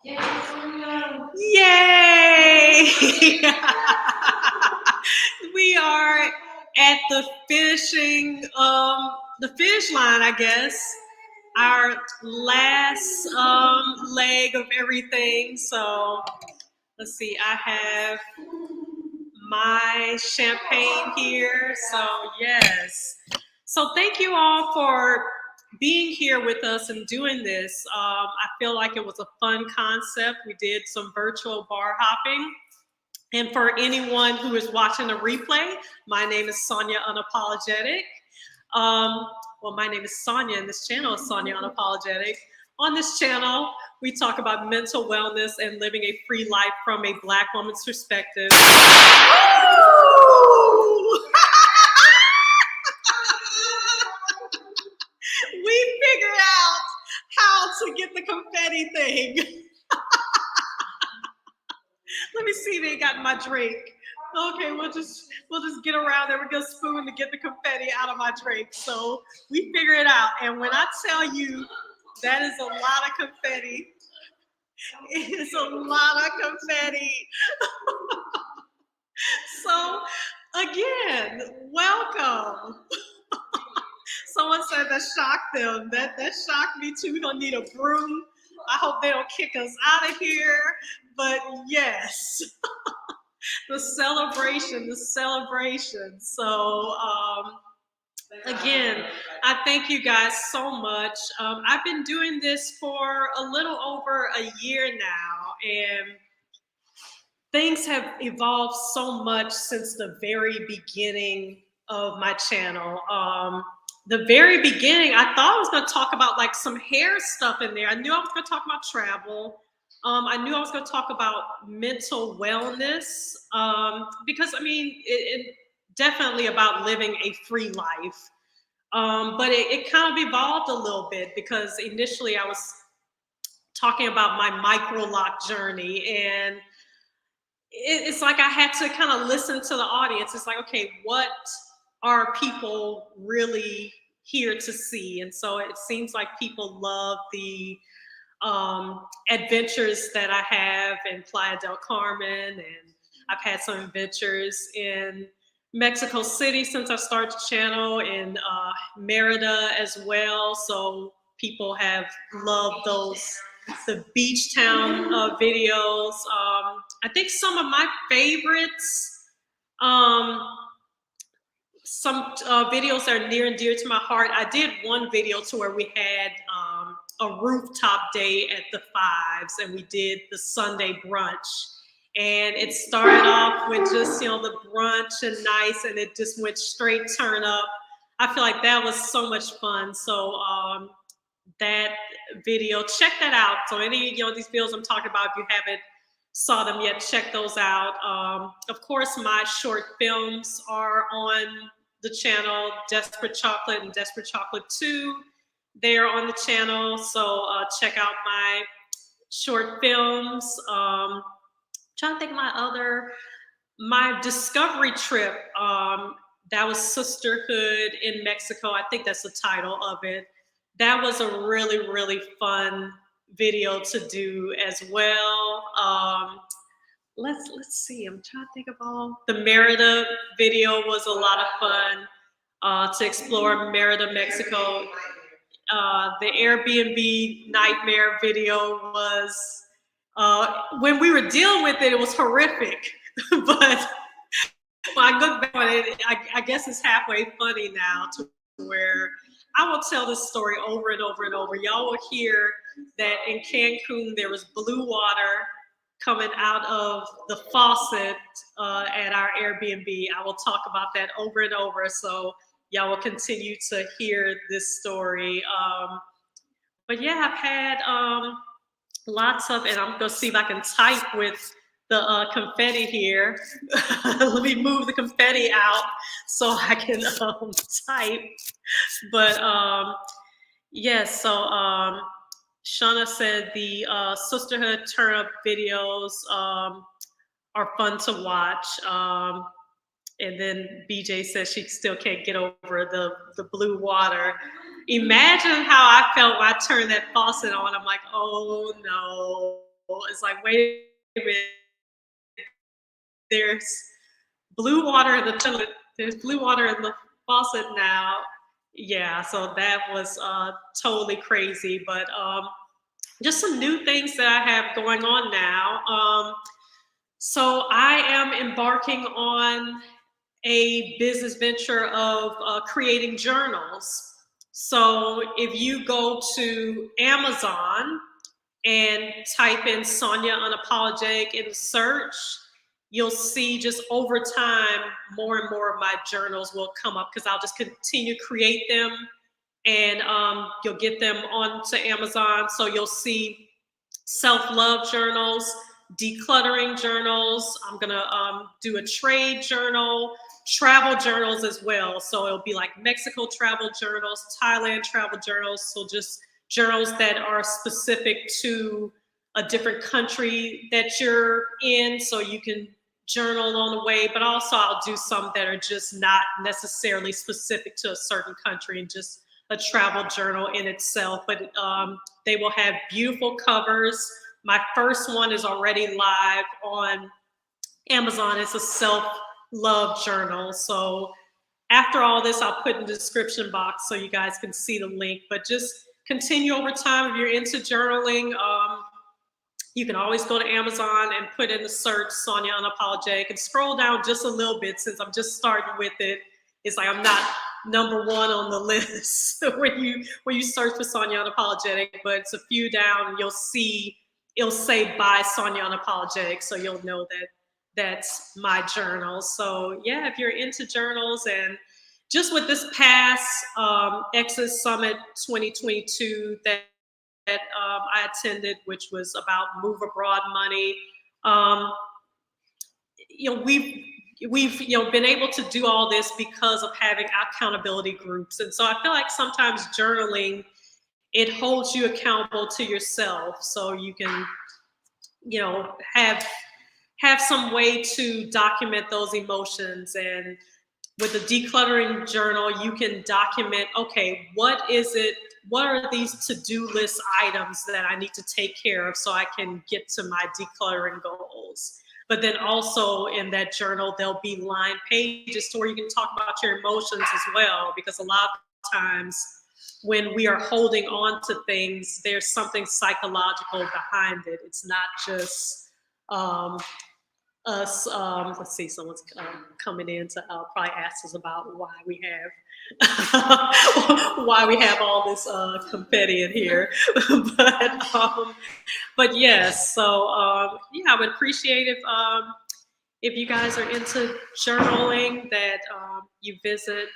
Yay! We are at the finish line, I guess. Our last leg of everything. So let's see. I have my champagne here. So yes. So thank you all for being here with us and doing this. I feel like it was a fun concept. We did some virtual bar hopping. And for anyone who is watching the replay, my name is Sonia Unapologetic. Um, well, my name is Sonia, and this channel is Sonia Unapologetic. On this channel, we talk about mental wellness and living a free life from a Black woman's perspective. We figured out how to get the confetti thing. Let me see if they got my drink. Okay, we'll just get around there. We're gonna spoon to get the confetti out of my drink. So we figure it out. And when I tell you that is a lot of confetti, it is a lot of confetti. So again, welcome. Someone said that shocked them. That shocked me too. We're gonna need a broom. I hope they don't kick us out of here. But yes. The celebration. So again, I thank you guys so much. I've been doing this for a little over a year now, and things have evolved so much since the very beginning of my channel. The very beginning, I thought I was going to talk about like some hair stuff in there. I knew I was going to talk about travel. I knew I was going to talk about mental wellness because I mean, it definitely about living a free life. But it kind of evolved a little bit because initially I was talking about my micro lock journey, and it's like I had to kind of listen to the audience. It's like, okay, what are people really here to see? And so it seems like people love the adventures that I have in Playa del Carmen, and I've had some adventures in Mexico City since I started the channel, in Merida as well. So people have loved the beach town videos. I think some of my favorites, some videos that are near and dear to my heart. I did one video to where we had a rooftop day at the Fives, and we did the Sunday brunch. And it started off with just, the brunch and nice, and it just went straight turn up. I feel like that was so much fun. So that video, check that out. So any, these videos I'm talking about, if you haven't saw them yet, check those out. Of course, my short films are on the channel, Desperate Chocolate and Desperate Chocolate 2. They're on the channel, so check out my short films. Trying to think my discovery trip, that was Sisterhood in Mexico. I think that's the title of it. That was a really, really fun video to do as well. Let's see. I'm trying to think of all. The Merida video was a lot of fun to explore Merida, Mexico. The Airbnb nightmare video was, when we were dealing with it, it was horrific. But when I look back on it, I guess it's halfway funny now, to where I will tell this story over and over and over. Y'all will hear that in Cancun, there was blue water coming out of the faucet at our Airbnb. I will talk about that over and over, so y'all will continue to hear this story. But yeah, I've had lots of, and I'm gonna see if I can type with the confetti here. Let me move the confetti out so I can type. But yes, so Shauna said the Sisterhood Turn-Up videos are fun to watch. And then BJ says she still can't get over the blue water. Imagine how I felt when I turned that faucet on. I'm like, oh no. It's like, wait a minute, there's blue water in the toilet. There's blue water in the faucet now. Yeah, so that was totally crazy. But just some new things that I have going on now. So I am embarking on a business venture of creating journals. So if you go to Amazon and type in Sonia Unapologetic in search, you'll see just over time, more and more of my journals will come up because I'll just continue to create them, and you'll get them onto Amazon. So you'll see self-love journals, decluttering journals. I'm gonna do a trade journal, travel journals as well. So it'll be like Mexico travel journals, Thailand travel journals. So just journals that are specific to a different country that you're in, so you can journal on the way. But also I'll do some that are just not necessarily specific to a certain country and just a travel journal in itself. But they will have beautiful covers. My first one is already live on Amazon. It's a self-love journal. So after all this, I'll put in the description box so you guys can see the link. But just continue over time. If you're into journaling, you can always go to Amazon and put in the search Sonia Unapologetic and scroll down just a little bit. Since I'm just starting with it, it's like I'm not number one on the list when you search for Sonia Unapologetic, but it's a few down, you'll see it'll say by Sonia Unapologetic, so you'll know that that's my journal. So yeah, if you're into journals, and just with this past Exodus Summit 2022 that I attended, which was about Move Abroad money, we've been able to do all this because of having accountability groups. And so I feel like sometimes journaling, it holds you accountable to yourself, so you can have some way to document those emotions. And with the decluttering journal, you can document, okay, what are these to-do list items that I need to take care of so I can get to my decluttering goals. But then also in that journal, there'll be line pages to where you can talk about your emotions as well, because a lot of times when we are holding on to things, there's something psychological behind it. It's not just us. Let's see, someone's coming in to probably ask us about why we have all this confetti in here. But yes, so yeah, I would appreciate if you guys are into journaling, that you visit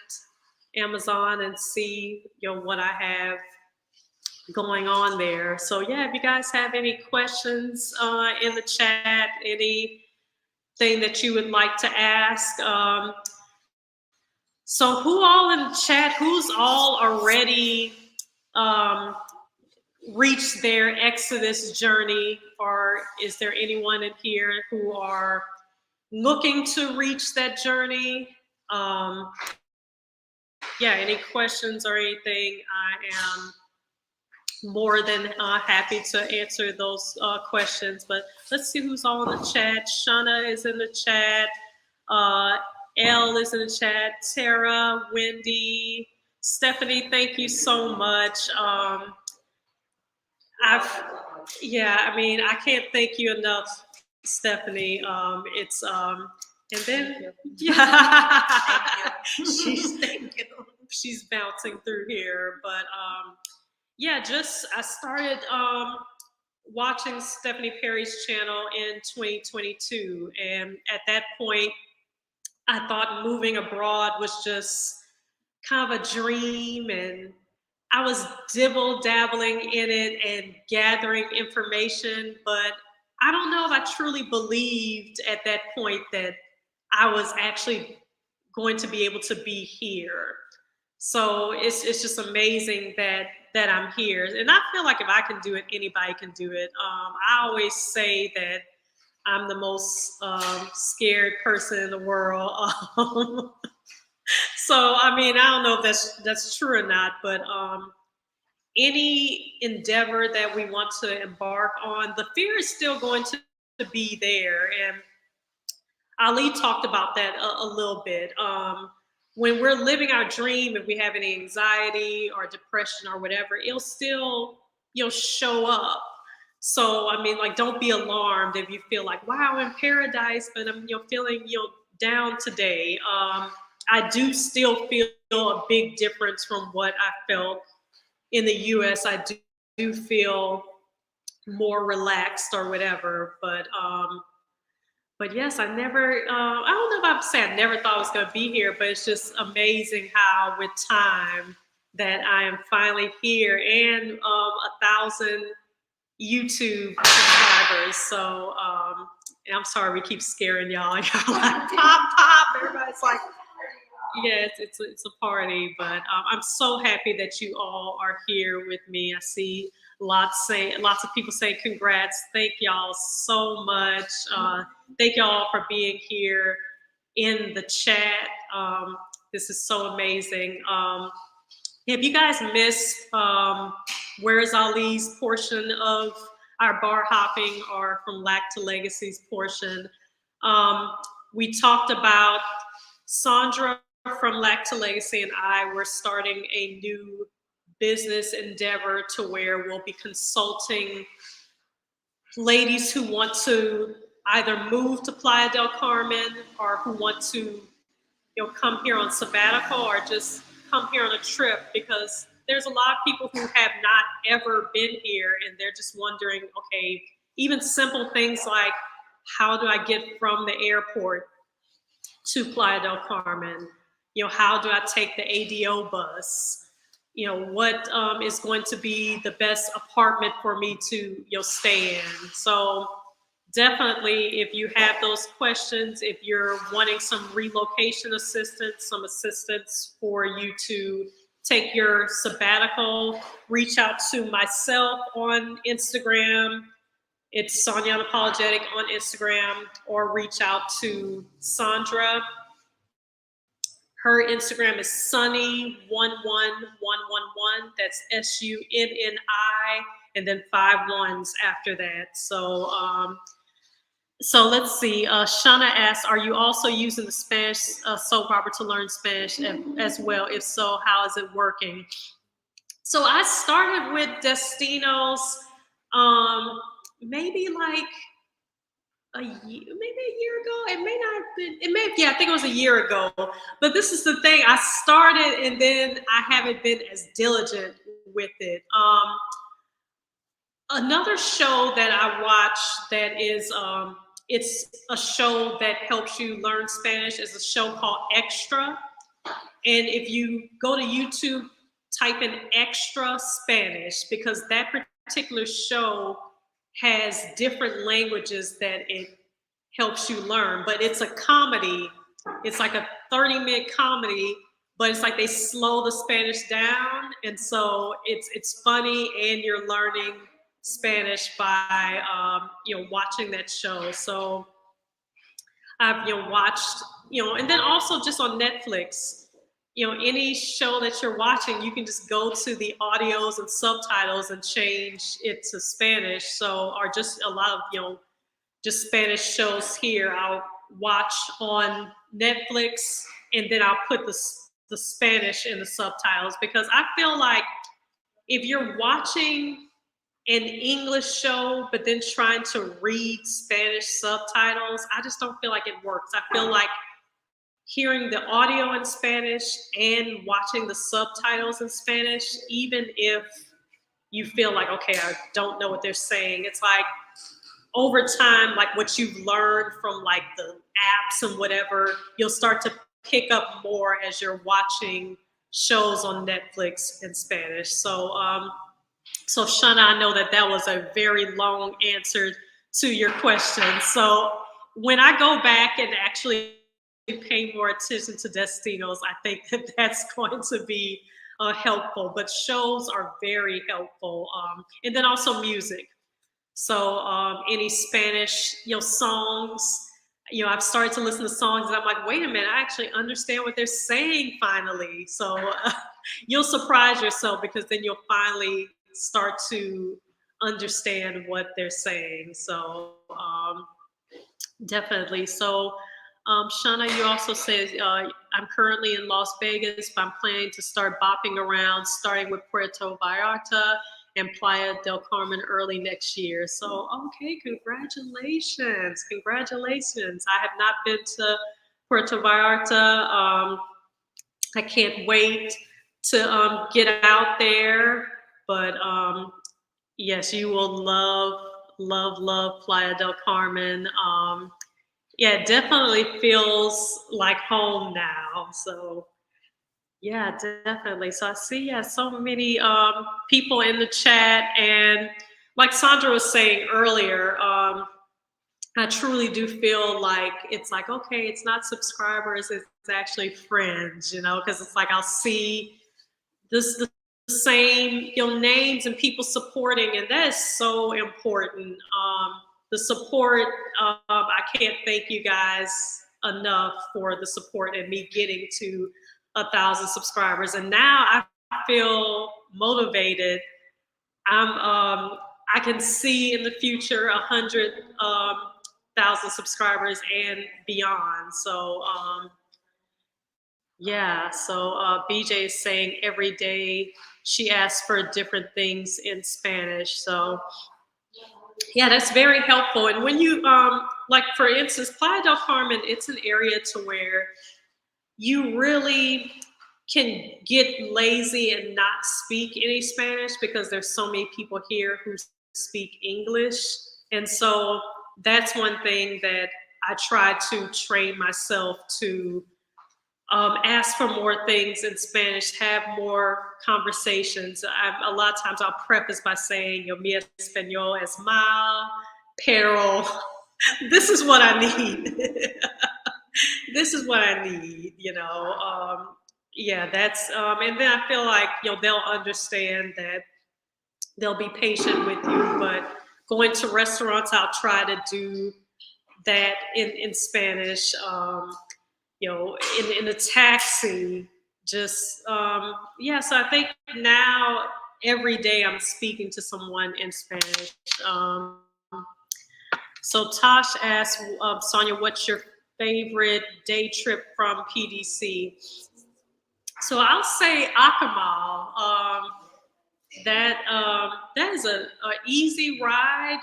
Amazon and see what I have going on there. So yeah, if you guys have any questions in the chat, anything that you would like to ask. So who all in the chat, who's all already reached their Exodus journey, or is there anyone in here who are looking to reach that journey? Yeah, any questions or anything, I am more than happy to answer those questions. But let's see who's all in the chat. Shauna is in the chat. Elle is in the chat. Tara, Wendy, Stephanie, thank you so much. I can't thank you enough, Stephanie. And then she's bouncing through here, but yeah, I started watching Stephanie Perry's channel in 2022, and at that point, I thought moving abroad was just kind of a dream, and I was dibble-dabbling in it and gathering information, but I don't know if I truly believed at that point that I was actually going to be able to be here. So it's just amazing that I'm here. And I feel like if I can do it, anybody can do it. I always say that I'm the most scared person in the world. So, I mean, I don't know if that's true or not, but any endeavor that we want to embark on, the fear is still going to be there. And Ali talked about that a little bit. When we're living our dream, if we have any anxiety or depression or whatever, it'll still, show up. So, I mean, like, don't be alarmed if you feel like, wow, I'm in paradise, but I'm, feeling, down today. I do still feel a big difference from what I felt in the US. I do feel more relaxed or whatever, but yes, I never, I don't know if I'd say I never thought I was going to be here, but it's just amazing how with time that I am finally here, and 1,000 YouTube subscribers. So, and I'm sorry we keep scaring y'all. Y'all like pop, pop. Everybody's like, yeah, it's a party. But I'm so happy that you all are here with me. I see lots of people say congrats. Thank y'all so much. Thank y'all for being here in the chat. This is so amazing. If you guys missed Where's Ali's portion of our bar hopping, or from Lack to Legacy's portion, we talked about Sandra from Lack to Legacy and I were starting a new business endeavor to where we'll be consulting ladies who want to either move to Playa del Carmen, or who want to, come here on sabbatical, or just come here on a trip, because there's a lot of people who have not ever been here and they're just wondering, okay, even simple things like, how do I get from the airport to Playa del Carmen? How do I take the ADO bus? What is going to be the best apartment for me to, stay in? So definitely, if you have those questions, if you're wanting some relocation assistance, some assistance for you to take your sabbatical, reach out to myself on Instagram. It's Sonia Unapologetic on Instagram, or reach out to Sandra. Her Instagram is Sunny11111. That's SUNNI, and then 5 ones after that. So let's see. Shauna asks, are you also using the Spanish soap opera to learn Spanish as well? If so, how is it working? So I started with Destinos maybe like maybe a year ago. It may not have been, I think it was a year ago. But this is the thing. I started and then I haven't been as diligent with it. Another show that I watch that is, it's a show that helps you learn Spanish, is a show called Extra. And if you go to YouTube, type in Extra Spanish, because that particular show has different languages that it helps you learn. But it's a comedy. It's like a 30-minute comedy, but it's like they slow the Spanish down. And so it's funny, and you're learning Spanish by watching that show. So I've watched, and then also just on Netflix, any show that you're watching, you can just go to the audios and subtitles and change it to Spanish. So, or just a lot of just Spanish shows here, I'll watch on Netflix, and then I'll put the Spanish in the subtitles, because I feel like if you're watching an English show, but then trying to read Spanish subtitles, I just don't feel like it works. I feel like hearing the audio in Spanish and watching the subtitles in Spanish, even if you feel like, okay, I don't know what they're saying, it's like over time, like what you've learned from like the apps and whatever, you'll start to pick up more as you're watching shows on Netflix in Spanish. So Shauna, I know that was a very long answer to your question. So when I go back and actually pay more attention to Destinos, I think that that's going to be helpful. But shows are very helpful. And then also music. So any Spanish songs, you know, I've started to listen to songs and I'm like, wait a minute, I actually understand what they're saying finally. So you'll surprise yourself because then you'll finally start to understand what they're saying. So definitely. So Shauna, you also said I'm currently in Las Vegas, but I'm planning to start bopping around, starting with Puerto Vallarta and Playa del Carmen early next year. So, okay, congratulations. Congratulations. I have not been to Puerto Vallarta. I can't wait to get out there. But yes, you will love Playa del Carmen. Yeah, it definitely feels like home now. So yeah, definitely. So I see, yeah, so many people in the chat, and like Sandra was saying earlier, I truly do feel like it's like, okay, it's not subscribers, it's actually friends, you know, because it's like I'll see the same, you know, names and people supporting, and that is so important. The support, I can't thank you guys enough for the support and me getting to 1,000 subscribers. And now I feel motivated. I can see in the future 100,000 subscribers and beyond. So yeah, so BJ is saying every day she asks for different things in Spanish. So yeah, that's very helpful. And when you like for instance, Playa del Carmen, it's an area to where you really can get lazy and not speak any Spanish because there's so many people here who speak English. And so that's one thing that I try to train myself to ask for more things in Spanish, have more conversations. A lot of times I'll preface by saying, yo, mi español es mal, pero this is what I need. This is what I need, you know. Yeah, that's, and then I feel like, you know, they'll understand that they'll be patient with you, but going to restaurants, I'll try to do that in Spanish. You know, in a taxi, just yeah. So I think now every day I'm speaking to someone in Spanish. So Tosh asked Sonia, "What's your favorite day trip from PDC?" So I'll say Akamal. That is a easy ride.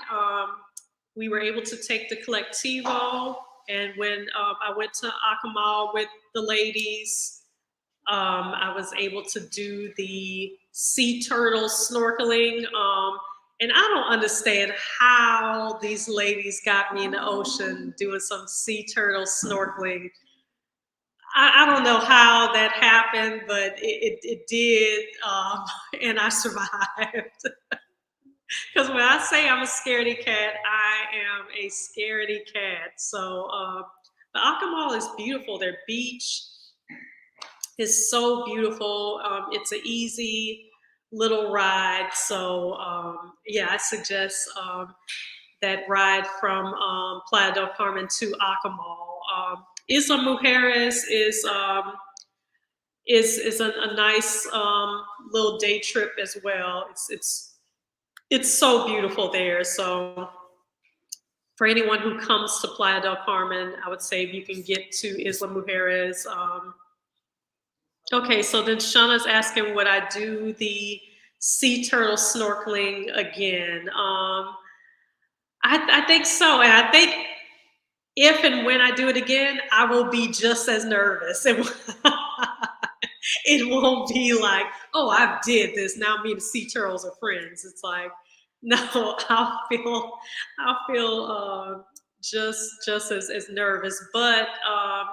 We were able to take the Colectivo, and when I went to Akamal with the ladies, I was able to do the sea turtle snorkeling. And I don't understand how these ladies got me in the ocean doing some sea turtle snorkeling. I don't know how that happened, but it did, and I survived. Because when I say I'm a scaredy cat, I am a scaredy cat. So the Akamal is beautiful. Their beach is so beautiful. It's an easy little ride. So yeah, I suggest that ride from Playa del Carmen to Akamal. Isla Mujeres is a nice little day trip as well. It's so beautiful there. So for anyone who comes to Playa del Carmen, I would say if you can get to Isla Mujeres. Okay, so then Shauna's asking would I do the sea turtle snorkeling again? I think so, and I think if and when I do it again, I will be just as nervous. It won't be like, oh, I did this. Now me and the sea turtles are friends. It's like, no, I'll feel just as nervous. But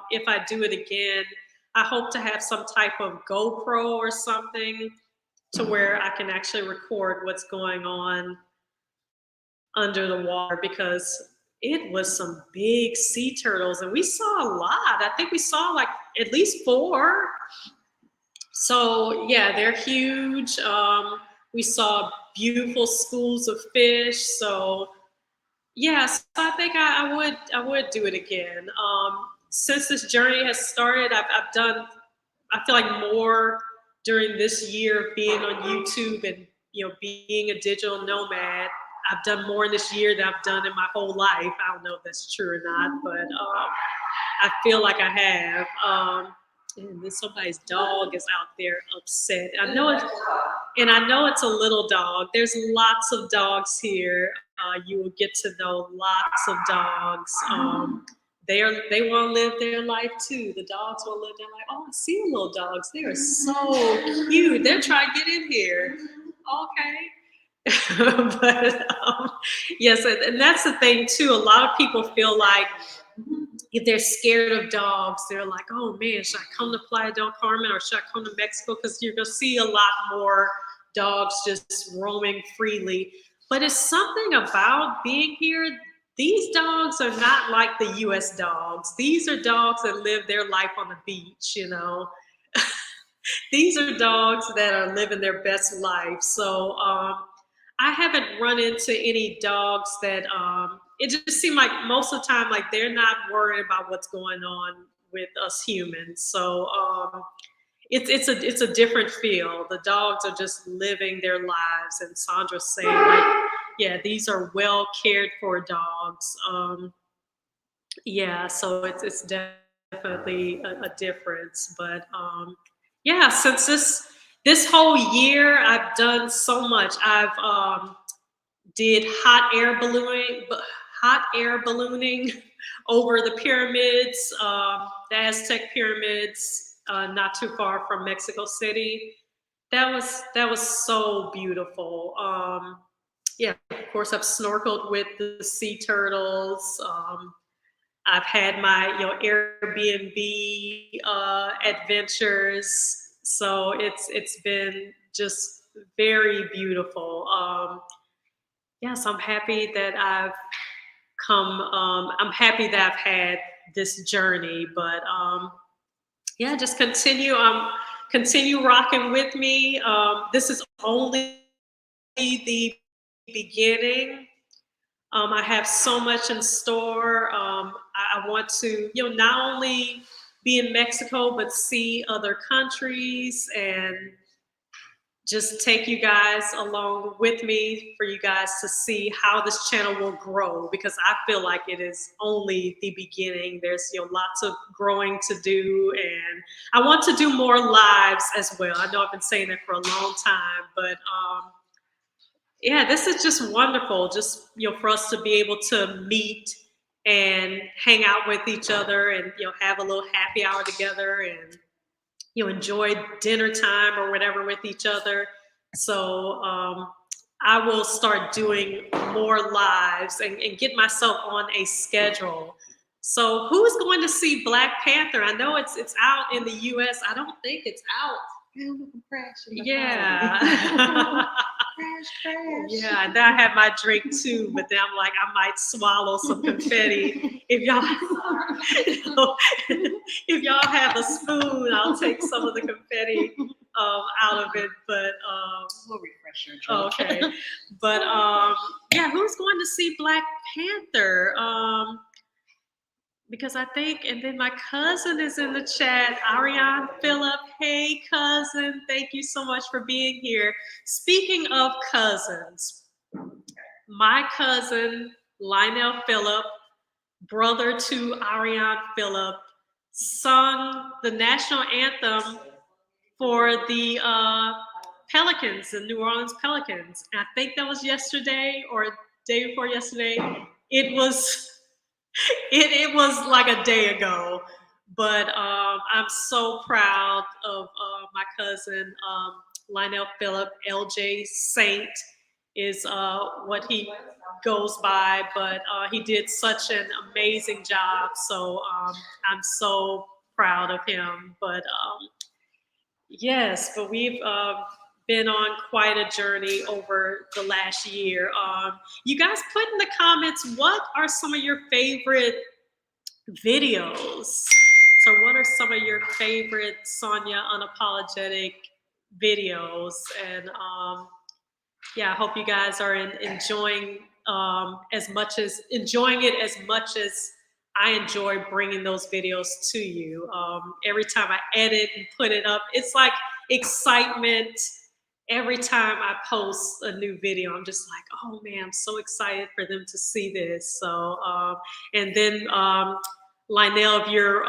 if I do it again, I hope to have some type of GoPro or something to where I can actually record what's going on under the water because it was some big sea turtles and we saw a lot. I think we saw like at least 4. So yeah, they're huge. We saw beautiful schools of fish. So Yes, I think I would do it again. Since this journey has started, I've done, I feel like, more during this year of being on YouTube and, being a digital nomad. I've done more in this year than I've done in my whole life. I don't know if that's true or not, but I feel like I have. And then somebody's dog is out there upset. I know it's a little dog. There's lots of dogs here. You will get to know lots of dogs. They want to live their life too. The dogs want to live their life. Oh, I see the little dogs. They are so cute. They're trying to get in here. Okay. But yes, and that's the thing too. A lot of people feel like if they're scared of dogs, they're like, oh man, should I come to Playa del Carmen or should I come to Mexico? Because you're going to see a lot more dogs just roaming freely. But it's something about being here. These dogs are not like the US dogs. These are dogs that live their life on the beach. These are dogs that are living their best life. So I haven't run into any dogs that it just seemed like most of the time, like they're not worried about what's going on with us humans. So it's a different feel. The dogs are just living their lives, and Sandra's saying like, yeah, these are well cared for dogs. Yeah, so it's definitely a difference. But yeah, since this whole year, I've done so much. I've did hot air ballooning over the pyramids, the Aztec pyramids, not too far from Mexico City. That was so beautiful. Yeah, of course, I've snorkeled with the sea turtles. I've had my Airbnb adventures, so it's been just very beautiful. Yes, I'm happy that I've come. I'm happy that I've had this journey, but yeah, just continue rocking with me. This is only the beginning. I have so much in store. I want to, not only be in Mexico, but see other countries and just take you guys along with me for you guys to see how this channel will grow, because I feel like it is only the beginning. There's lots of growing to do, and I want to do more lives as well. I know I've been saying that for a long time, but yeah, this is just wonderful. Just for us to be able to meet and hang out with each other, and have a little happy hour together, and enjoy dinner time or whatever with each other. So I will start doing more lives and get myself on a schedule. So who's going to see Black Panther? I know it's out in the US. I don't think it's out. Yeah. Crash. Yeah, and then I have my drink too, but then I'm like, I might swallow some confetti. If y'all, if y'all have a spoon, I'll take some of the confetti out of it. But We'll refresh your drink. okay, but yeah, who's going to see Black Panther? Because I think, and then my cousin is in the chat, Ariane Phillip. Hey, cousin, thank you so much for being here. Speaking of cousins, my cousin, Lionel Phillip, brother to Ariane Phillip, sung the national anthem for the Pelicans, the New Orleans Pelicans. And I think that was yesterday or day before yesterday. It was it was like a day ago, but I'm so proud of my cousin, Lionel Phillip. LJ Saint is what he goes by, but he did such an amazing job. So I'm so proud of him. But yes, but we've been on quite a journey over the last year. You guys put in the comments, what are some of your favorite videos? So what are some of your favorite Sonia Unapologetic videos? And yeah, I hope you guys are enjoying as much as enjoying it as much as I enjoy bringing those videos to you. Every time I edit and put it up, it's like excitement. Every time I post a new video, I'm just like, oh man, I'm so excited for them to see this. So, and then Lionel, if you're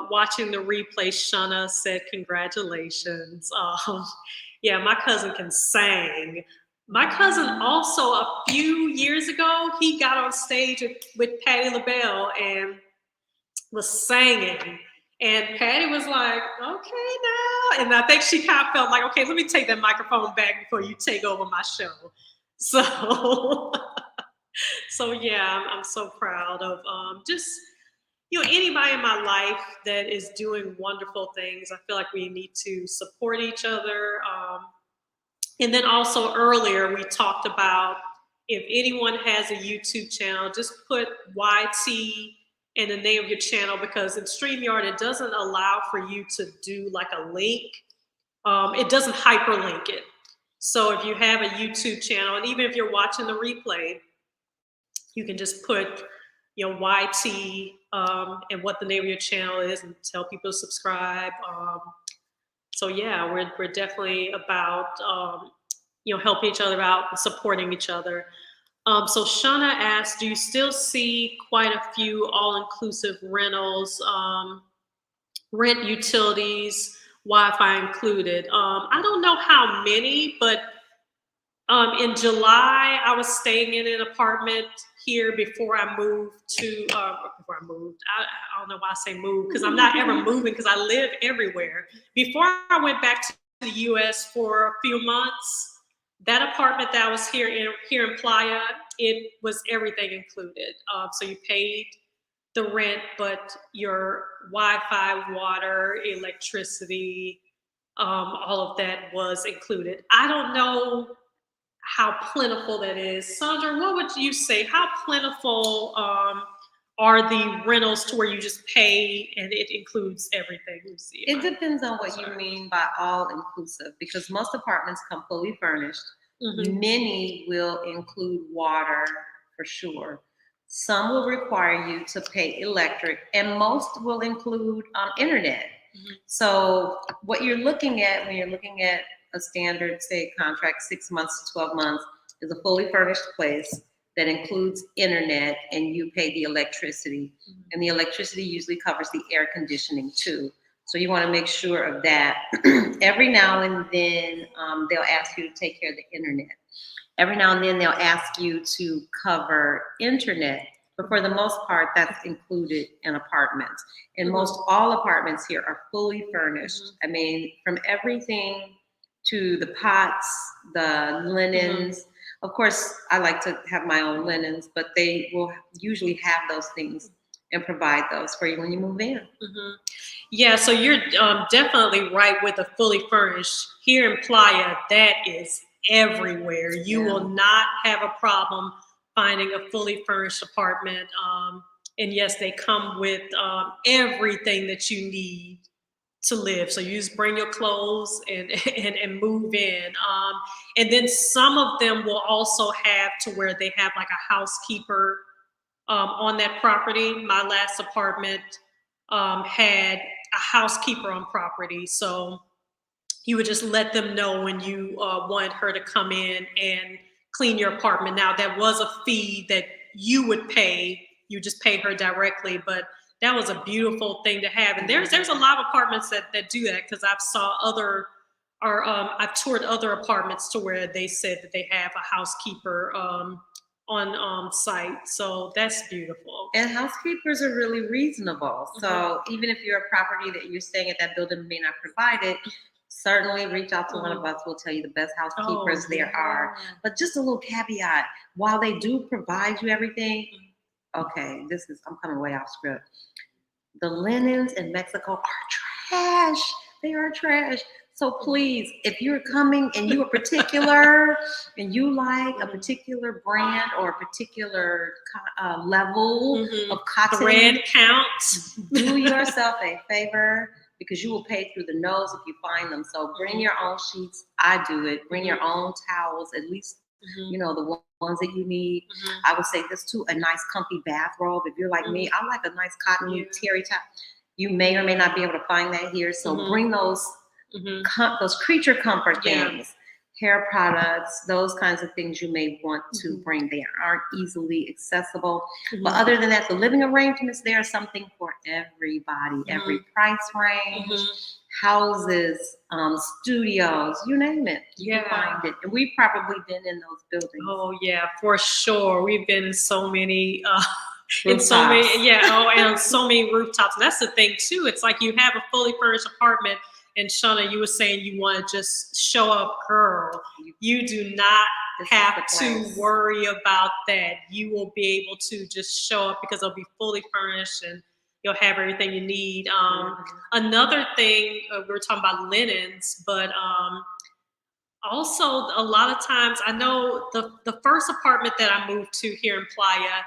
watching the replay, Shana said, congratulations. Yeah, my cousin can sing. My cousin also, a few years ago, he got on stage with Patti LaBelle and was singing. And Patti was like, okay now. And I think she kind of felt like, okay, let me take that microphone back before you take over my show. So, so yeah, I'm so proud of just, anybody in my life that is doing wonderful things. I feel like we need to support each other. And then also earlier, we talked about if anyone has a YouTube channel, just put YT in the name of your channel, because in StreamYard, it doesn't allow for you to do like a link. It doesn't hyperlink it. So if you have a YouTube channel, and even if you're watching the replay, you can just put, YT and what the name of your channel is, and tell people to subscribe. So yeah, we're definitely about helping each other out and supporting each other. So Shauna asked, do you still see quite a few all-inclusive rentals, rent utilities, Wi-Fi included? I don't know how many, but in July, I was staying in an apartment here before I moved to, I don't know why I say move, because I'm not ever moving, because I live everywhere. Before I went back to the US for a few months, that apartment that was here in Playa, it was everything included. So you paid the rent, but your Wi-Fi, water, electricity, all of that was included. I don't know how plentiful that is. Sandra, what would you say? How plentiful are the rentals to where you just pay and it includes everything? Let me see. It depends on what you mean by all inclusive, because most apartments come fully furnished. Mm-hmm. Many will include water for sure. Some will require you to pay electric, and most will include internet. Mm-hmm. So what you're looking at when you're looking at a standard, say, contract, 6 months to 12 months, is a fully furnished place that includes internet, and you pay the electricity. Mm-hmm. And the electricity usually covers the air conditioning too. So you want to make sure of that. Every now and then, they'll ask you to take care of the internet. Every now and then, they'll ask you to cover internet. But for the most part, that's included in apartments. And mm-hmm. most all apartments here are fully furnished. Mm-hmm. I mean, from everything to the pots, the linens. Mm-hmm. Of course, I like to have my own linens, but they will usually have those things and provide those for you when you move in. Mm-hmm. Yeah, so you're definitely right with the fully furnished. Here in Playa, that is everywhere. You will not have a problem finding a fully furnished apartment. And yes, they come with everything that you need to live. So you just bring your clothes and move in. And then some of them will also have to where they have like a housekeeper on that property. My last apartment had a housekeeper on property. So you would just let them know when you wanted her to come in and clean your apartment. Now that was a fee that you would pay. You just pay her directly, but that was a beautiful thing to have. And there's a lot of apartments that do that, because I've toured other apartments to where they said that they have a housekeeper on site. So that's beautiful. And housekeepers are really reasonable. So mm-hmm. even if you're a property that you're staying at, that building may not provide it, certainly reach out to mm-hmm. one of us. We'll tell you the best housekeepers there are. But just a little caveat, while they do provide you everything, okay, I'm coming way off script. The linens in Mexico are trash. They are trash. So please, if you're coming and you are particular and you like a particular brand or a particular level mm-hmm. of cotton, thread counts, do yourself a favor, because you will pay through the nose if you find them. So bring your own sheets. I do it. Bring your own towels, at least Mhm. You know, the ones that you need. Mhm. I would say this too, a nice comfy bathrobe. If you're like me, I like a nice cotton Yeah. terry top. You may or may not be able to find that here. So Mhm. bring those Mhm. those creature comfort Yeah. things, hair products, those kinds of things you may want to Mhm. bring. They aren't easily accessible. But Mhm. other than that, the living arrangements, there are something for everybody, every price range, Mhm. houses, studios, you name it. You can Yeah. find it. And we've probably been in those buildings. Oh yeah, for sure. We've been in so many in so Rooftops. many, yeah, oh, and on so many rooftops. And that's the thing too. It's like you have a fully furnished apartment, and Shauna, you were saying you want to just show up, girl. You do not This is have the to place. worry about that. You will be able to just show up because it'll be fully furnished and you'll have everything you need. Another thing, we were talking about linens, but also a lot of times I know the first apartment that I moved to here in Playa,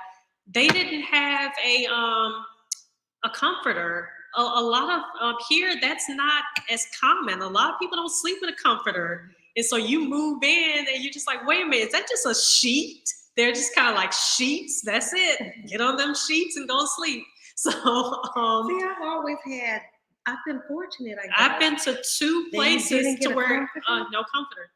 they didn't have a comforter. A lot of here that's not as common. A lot of people don't sleep with a comforter, and so you move in and you're just like, wait a minute, is that just a sheet? They're just kind of like sheets. That's it. Get on them sheets and go to sleep. So See, I've always had. I've been fortunate. I guess. I've been to two That you places didn't get to a where comforter? no comforter.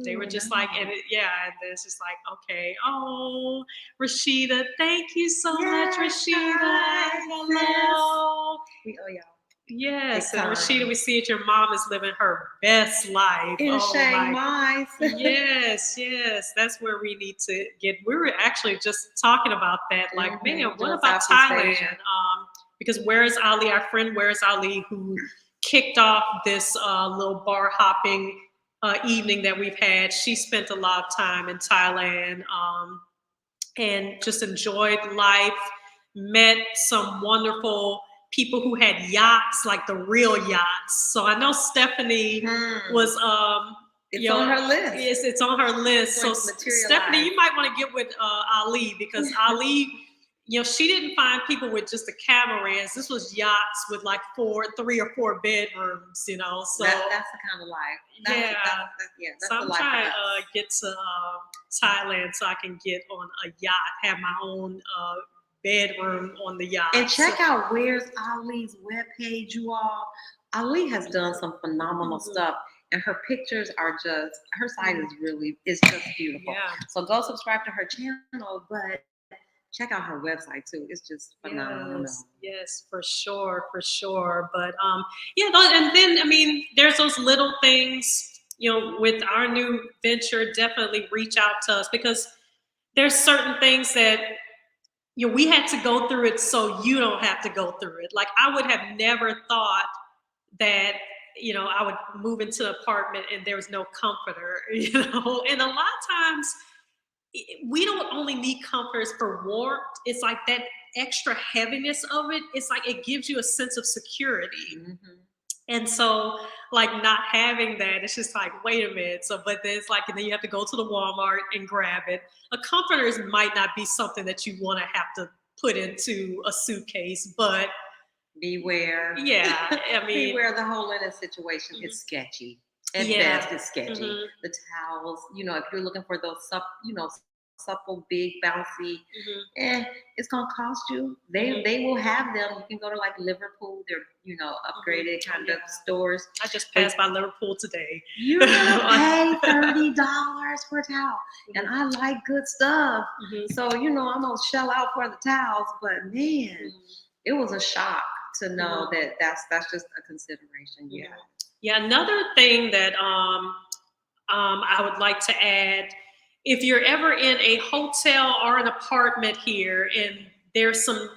They were just like, and yeah, and it's just like, okay, oh, Rashida, thank you so much, Yes, Rashida. hi, Hello. we owe y'all. Yes, Big and time. Rashida, we see that your mom is living her best life. In Oh Chiang my, Mai. yes, yes, that's where we need to get. We were actually just talking about that. Like, man, what Doing about Southeast Thailand? Asia. Because Where's Ali, our friend Where's Ali, who kicked off this little bar hopping evening that we've had. She spent a lot of time in Thailand and just enjoyed life, met some wonderful people who had yachts, like the real yachts. So I know Stephanie was It's on her list. Yes, it's on her list. So Stephanie, you might want to get with Ali because Ali, you know, she didn't find people with just the camarans. This was yachts with like 3 or 4 bedrooms, you know. So that's the kind of life. That's so the I'm life trying to get to Thailand so I can get on a yacht, have my own bedroom on the yacht. And check out Where's Ali's webpage, you all. Ali has done some phenomenal stuff. And her pictures are just, her site is just beautiful. Yeah. So go subscribe to her channel, but check out her website too. It's just phenomenal. Yes, for sure, for sure. But yeah, and then I mean, there's those little things, you know, with our new venture, definitely reach out to us because there's certain things that you know, we had to go through it so you don't have to go through it. Like I would have never thought that you know I would move into an apartment and there was no comforter, you know. And a lot of times we don't only need comforters for warmth. It's like that extra heaviness of it. It's like it gives you a sense of security. And so, like not having that, it's just like, wait a minute. So, but then it's like, and then you have to go to the Walmart and grab it. A comforters might not be something that you want to have to put into a suitcase, but beware. Yeah, I mean, beware. The whole linen situation is sketchy. At best, it's sketchy. The towels, you know, if you're looking for those supple, big, bouncy, it's gonna cost you. They will have them. You can go to like Liverpool. They're upgraded kind of stores. I just passed by Liverpool today. You're gonna pay $30 for a towel, and I like good stuff. So I'm gonna shell out for the towels. But man, it was a shock to know that that's just a consideration. Yeah. Another thing that I would like to add, if you're ever in a hotel or an apartment here and there's some,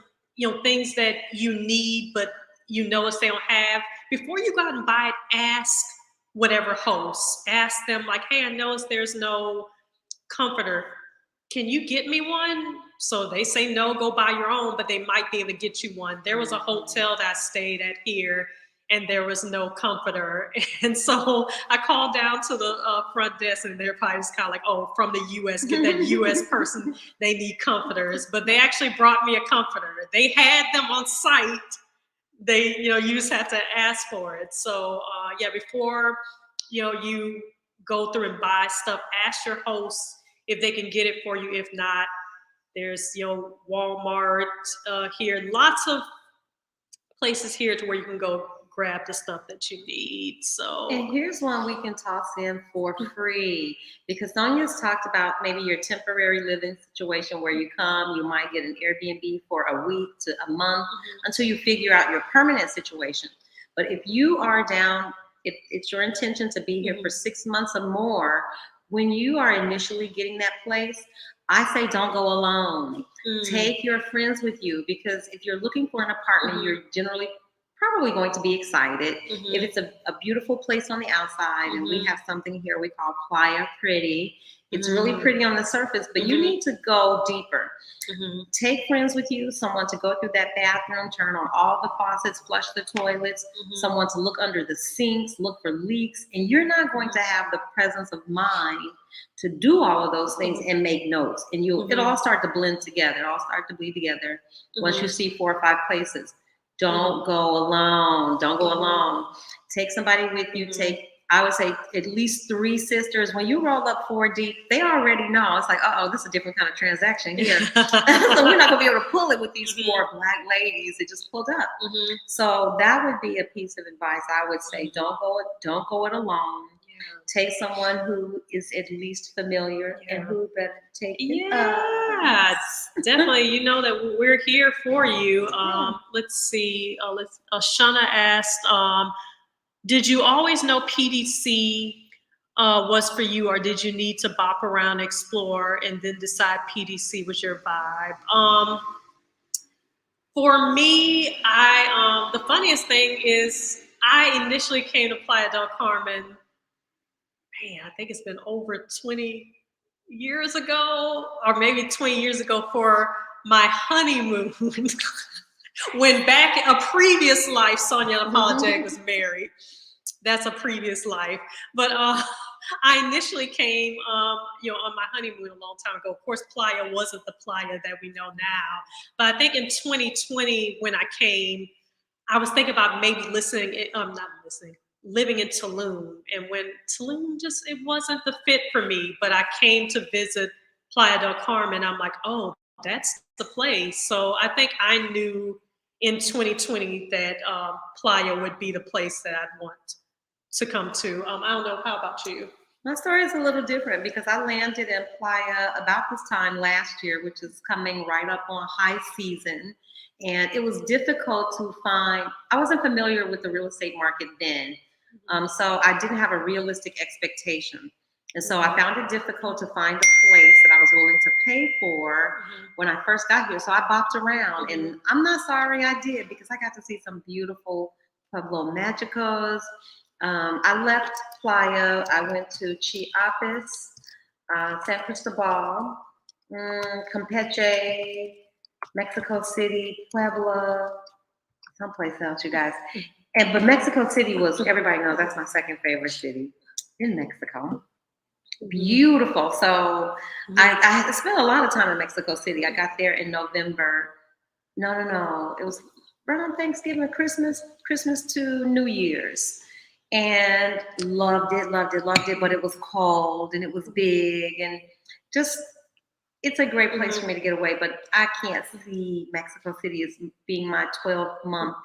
things that you need, but you notice they don't have, before you go out and buy it, ask whatever host. Ask them like, hey, I noticed there's no comforter. Can you get me one? So they say no, go buy your own, but they might be able to get you one. There was a hotel that I stayed at here and there was no comforter. And so I called down to the front desk and they're probably just kind of like, oh, from the US, get that US person, they need comforters. But they actually brought me a comforter. They had them on site. They, you just have to ask for it. So before, you go through and buy stuff, ask your host if they can get it for you. If not, there's Walmart here. Lots of places here to where you can go grab the stuff that you need. So, and here's one we can toss in for free, because Sonia's talked about maybe your temporary living situation where you come, you might get an Airbnb for a week to a month until you figure out your permanent situation. But if you are down, if it's your intention to be here for 6 months or more, when you are initially getting that place, I say don't go alone. Take your friends with you, because if you're looking for an apartment, you're generally probably going to be excited. If it's a beautiful place on the outside, and we have something here we call Playa Pretty. It's really pretty on the surface, but you need to go deeper. Take friends with you, someone to go through that bathroom, turn on all the faucets, flush the toilets, someone to look under the sinks, look for leaks, and you're not going to have the presence of mind to do all of those things and make notes. And it'll all start to blend together, it'll all start to bleed together once you see 4 or 5 places. Don't go alone. Don't go alone. Take somebody with you. I would say at least 3 sisters. When you roll up 4 deep, they already know. It's like, this is a different kind of transaction here. So we're not gonna be able to pull it with these 4 Black ladies that just pulled up. So that would be a piece of advice. I would say, don't go it alone. Take someone who is at least familiar and who better take it. Definitely. You know that we're here for you. Let's see. Shana asked, did you always know PDC was for you, or did you need to bop around, explore, and then decide PDC was your vibe? For me, the funniest thing is I initially came to Playa del Carmen. I think it's been over 20 years ago, or maybe 20 years ago, for my honeymoon. When back a previous life, Sonia Apologetic was married. That's a previous life. But I initially came, on my honeymoon a long time ago. Of course, Playa wasn't the Playa that we know now. But I think in 2020, when I came, I was thinking about maybe living in Tulum. And when Tulum it wasn't the fit for me, but I came to visit Playa del Carmen. I'm like, oh, that's the place. So I think I knew in 2020 that Playa would be the place that I'd want to come to. I don't know, how about you? My story is a little different, because I landed in Playa about this time last year, which is coming right up on high season. And it was difficult to find, I wasn't familiar with the real estate market then. So I didn't have a realistic expectation. And so I found it difficult to find a place that I was willing to pay for when I first got here. So I bopped around, and I'm not sorry I did, because I got to see some beautiful Pueblo Magicos. I left Playa, I went to Chiapas, San Cristobal, Campeche, Mexico City, Puebla, someplace else, you guys. But Mexico City was, everybody knows, that's my second favorite city in Mexico. Beautiful. So I spent a lot of time in Mexico City. I got there in November. No. It was around Thanksgiving, Christmas to New Year's. And loved it. But it was cold and it was big, and just, it's a great place for me to get away. But I can't see Mexico City as being my 12-month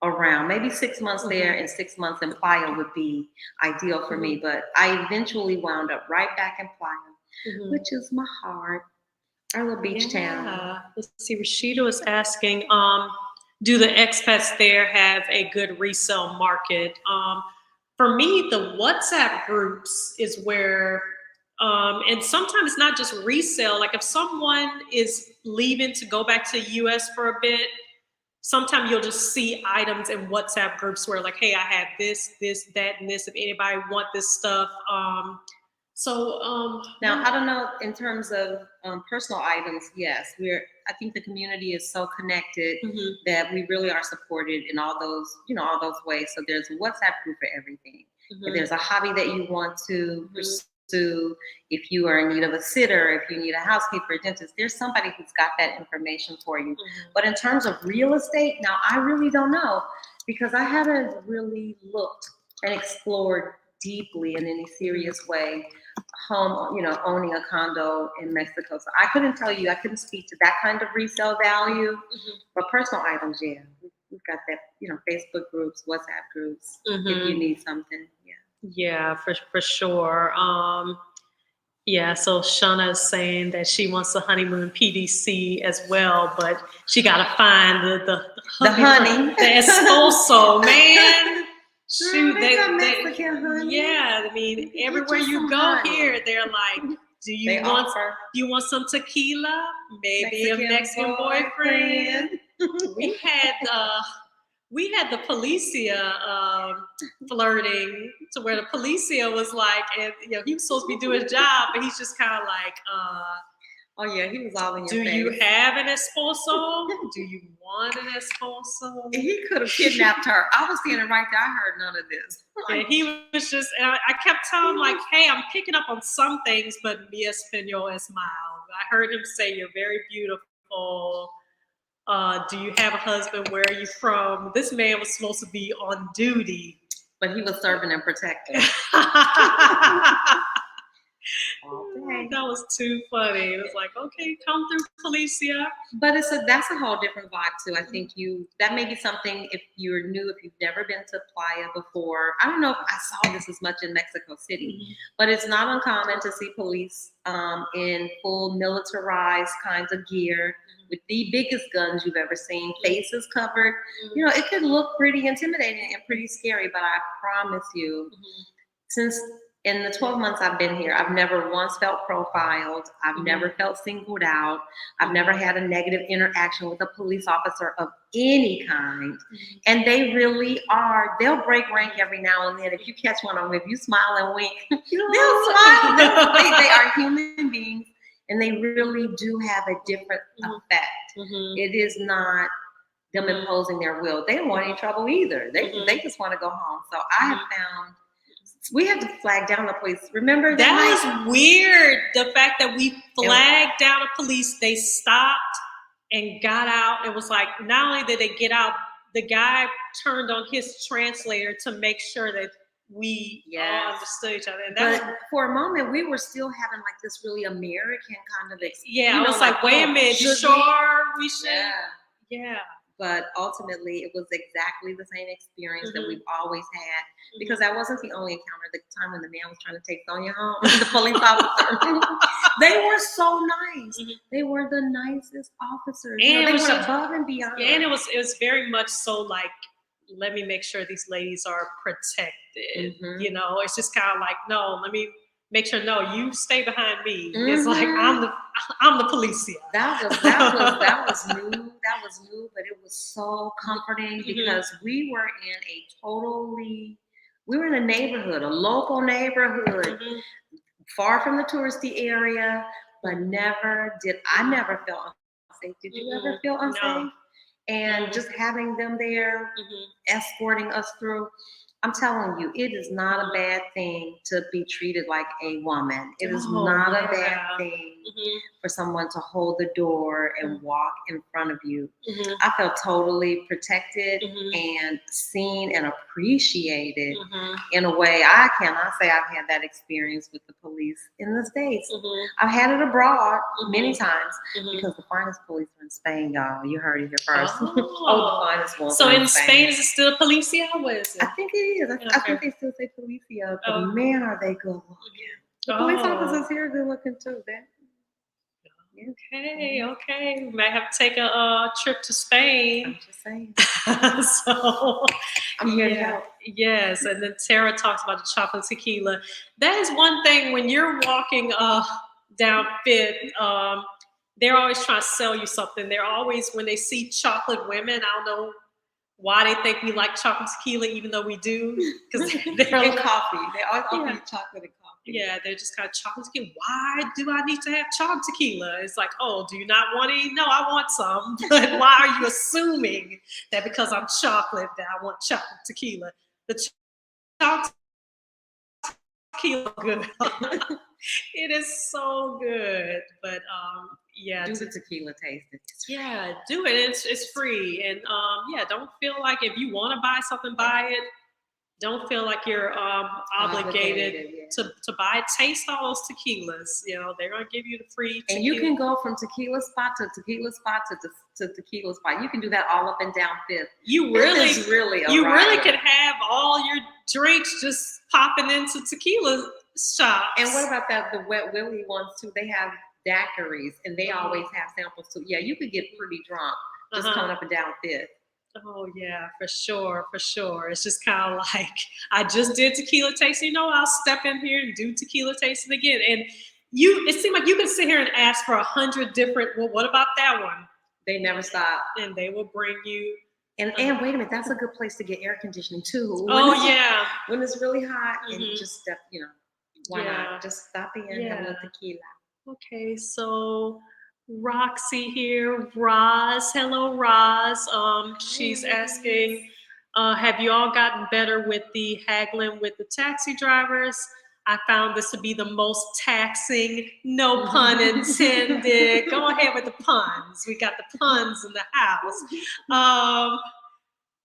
around. Maybe 6 months there and 6 months in Playa would be ideal for me. But I eventually wound up right back in Playa, which is my heart, our little beach town. Let's see, Rashida was asking, do the expats there have a good resale market? For me, the WhatsApp groups is where, and sometimes it's not just resale. Like if someone is leaving to go back to the US for a bit, sometimes you'll just see items in WhatsApp groups where like, hey, I have this, that, and this, if anybody want this stuff. Now, I don't know, in terms of personal items, yes, I think the community is so connected that we really are supported in all those ways. So there's a WhatsApp group for everything. If there's a hobby that you want to pursue, if you are in need of a sitter, if you need a housekeeper, a dentist, there's somebody who's got that information for you. But in terms of real estate, now I really don't know, because I haven't really looked and explored deeply in any serious way owning a condo in Mexico. So I couldn't tell you, I couldn't speak to that kind of resale value. But personal items, yeah. We've got that, Facebook groups, WhatsApp groups, if you need something. Yeah. Yeah, for sure. Yeah, so Shauna is saying that she wants a honeymoon PDC as well, but she got to find The honey. the esposo, man. Shoot, They got Mexican honey. Yeah, I mean, everywhere you go honey. Here, they're like, do you want some tequila? Maybe a Mexican boyfriend. We had the Policia flirting to where the Policia was like, and he was supposed to be doing his job, but he's just kind of like, oh yeah, he was all in your face. Do you have an esposo? Do you want an esposo? He could have kidnapped her. I was standing right there. I heard none of this. And he was just, and I kept telling him like, hey, I'm picking up on some things, but mi español es mal. I heard him say, you're very beautiful. Do you have a husband? Where are you from? This man was supposed to be on duty. But he was serving and protecting. Okay. That was too funny. It was like, okay, come through, Policia. But that's a whole different vibe too. I think that may be something if you're new, if you've never been to Playa before. I don't know if I saw this as much in Mexico City, but it's not uncommon to see police in full militarized kinds of gear with the biggest guns you've ever seen, faces covered. It could look pretty intimidating and pretty scary, but I promise you, since in the 12 months I've been here, I've never once felt profiled. I've never felt singled out. I've never had a negative interaction with a police officer of any kind. And they really are. They'll break rank every now and then. If you catch one of them, if you smile and wink, they'll smile. They are human beings, and they really do have a different effect. It is not them imposing their will. They don't want any trouble either. They just want to go home. So I have found we had to flag down the police. Remember that was weird. The fact that we flagged down the police, they stopped and got out. It was like, not only did they get out, the guy turned on his translator to make sure that we all understood each other. And for a moment, we were still having like this really American kind of experience. Yeah, I was like, wait a minute, you sure we should? Yeah. But ultimately, it was exactly the same experience that we've always had, because that wasn't the only encounter. The time when the man was trying to take Sonia home, the police officer, they were so nice. They were the nicest officers. And they went above and beyond. Yeah, and it was very much so like, let me make sure these ladies are protected. It's just kind of like, no, let me make sure, no, you stay behind me. It's like I'm the Policia. That was new. That was new, but it was so comforting because we were in a neighborhood, a local neighborhood, far from the touristy area, but I never felt unsafe. Did you ever feel unsafe? No. And just having them there, escorting us through. I'm telling you, it is not a bad thing to be treated like a woman. It is not a bad thing for someone to hold the door and walk in front of you. I felt totally protected and seen and appreciated in a way I cannot say I've had that experience with the police in the States. I've had it abroad many times because the finest police are in Spain, y'all. You heard it here first. The finest ones. So in Spain, is it still Policia? What is it? I think it is. I think they still say Policia, but man, are they good looking. The police officers here are good looking too. Okay. We might have to take a trip to Spain. I'm just saying. So I'm here to help. Yes, and then Tara talks about the chocolate tequila. That is one thing when you're walking down Fifth, they're always trying to sell you something. They're always, when they see chocolate women, I don't know why they think we like chocolate tequila, even though we do. Because they're and coffee. They always offer you chocolate and coffee. Yeah, they're just kind of chocolate tequila. Why do I need to have chocolate tequila? It's like, oh, do you not want any? No, I want some. But why are you assuming that because I'm chocolate that I want chocolate tequila? The chocolate tequila good. It is so good. But do the tequila tasting. Yeah, do it. It's free. And don't feel like if you want to buy something, buy it. Don't feel like you're obligated yeah. to buy. Taste all those tequilas. You know, they're gonna give you the free tequila. And you can go from tequila spot to tequila spot to tequila spot. You can do that all up and down Fifth. You really, It's really a you really ride. could have all your drinks just popping into tequila shops. And what about the Wet Willie ones too? They have daiquiris, and they always have samples too. Yeah, you could get pretty drunk just coming up and down Fifth. Oh yeah, for sure, for sure. It's just kind of like I just did tequila tasting. You know, I'll step in here and do tequila tasting again. And it seemed like you could sit here and ask for 100 different. Well, what about that one? They never stop. And they will bring you. And wait a minute, that's a good place to get air conditioning too. Yeah. When it's really hot, and Mhm. just step, why Yeah. not? Just stop in and have a little tequila. Okay, so Roxy here, Roz. Hello, Roz. She's asking, have you all gotten better with the haggling with the taxi drivers? I found this to be the most taxing, no pun intended. Go ahead with the puns. We got the puns in the house.